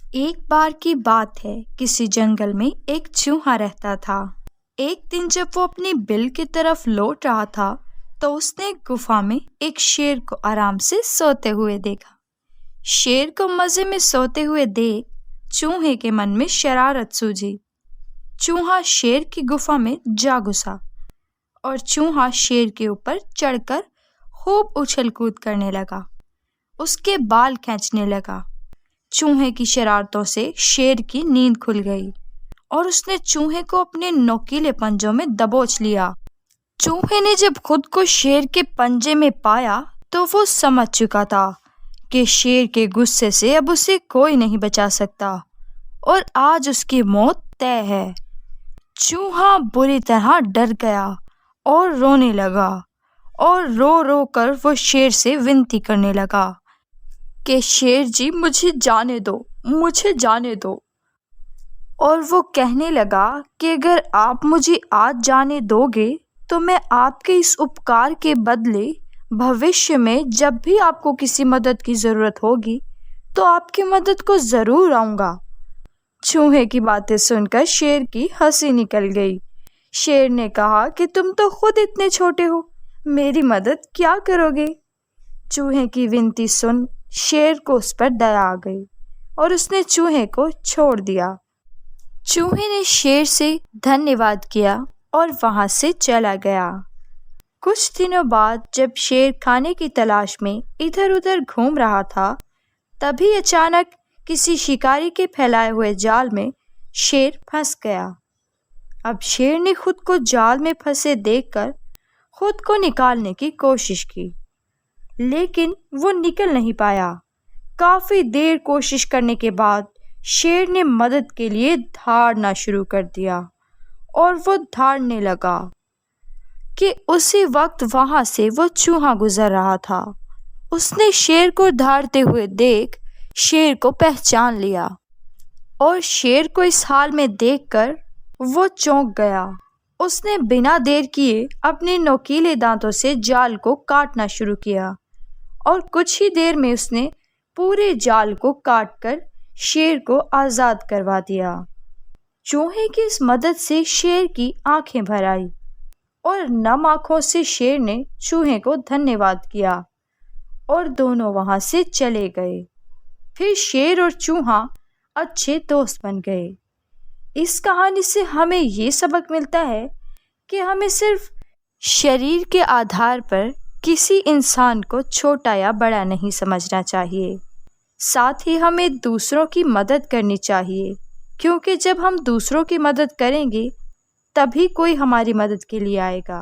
एक बार की बात है, किसी जंगल में एक चूहा रहता था। एक दिन जब वो अपनी बिल की तरफ लौट रहा था, तो उसने एक गुफा में एक शेर को आराम से सोते हुए देखा। शेर को मजे में सोते हुए देख चूहे के मन में शरारत सूझी। चूहा शेर की गुफा में जा घुसा और चूहा शेर के ऊपर चढ़कर खूब उछल कूद करने लगा। उसके बाल खींचने लगा। चूहे की शरारतों से शेर की नींद खुल गई और उसने चूहे को अपने नोकीले पंजों में दबोच लिया। चूहे ने जब खुद को शेर के पंजे में पाया तो वो समझ चुका था कि शेर के गुस्से से अब उसे कोई नहीं बचा सकता और आज उसकी मौत तय है। चूहा बुरी तरह डर गया और रोने लगा और रो रो कर वो शेर से विनती करने लगा कि शेर जी, मुझे जाने दो, मुझे जाने दो। और वो कहने लगा कि अगर आप मुझे आज जाने दोगे तो मैं आपके इस उपकार के बदले भविष्य में जब भी आपको किसी मदद की ज़रूरत होगी तो आपकी मदद को ज़रूर आऊँगा। चूहे की बातें सुनकर शेर की हंसी निकल गई। शेर ने कहा कि तुम तो खुद इतने छोटे हो, मेरी मदद क्या करोगे। चूहे की विनती सुन शेर को उस पर दया आ गई और उसने चूहे को छोड़ दिया। चूहे ने शेर से धन्यवाद किया और वहां से चला गया। कुछ दिनों बाद जब शेर खाने की तलाश में इधर उधर घूम रहा था, तभी अचानक किसी शिकारी के फैलाए हुए जाल में शेर फंस गया। अब शेर ने खुद को जाल में फंसे देखकर खुद को निकालने की कोशिश की, लेकिन वो निकल नहीं पाया। काफी देर कोशिश करने के बाद शेर ने मदद के लिए धाड़ना शुरू कर दिया और वो धाड़ने लगा कि उसी वक्त वहां से वो चूहा गुजर रहा था। उसने शेर को धाड़ते हुए देख शेर को पहचान लिया और शेर को इस हाल में देखकर वो चौंक गया। उसने बिना देर किए अपने नोकीले दांतों से जाल को काटना शुरू किया और कुछ ही देर में उसने पूरे जाल को काटकर शेर को आज़ाद करवा दिया। चूहे की इस मदद से शेर की आंखें भर आई और नम आंखों से शेर ने चूहे को धन्यवाद किया और दोनों वहां से चले गए। फिर शेर और चूहा अच्छे दोस्त बन गए। इस कहानी से हमें ये सबक मिलता है कि हमें सिर्फ शरीर के आधार पर किसी इंसान को छोटा या बड़ा नहीं समझना चाहिए। साथ ही हमें दूसरों की मदद करनी चाहिए, क्योंकि जब हम दूसरों की मदद करेंगे तभी कोई हमारी मदद के लिए आएगा।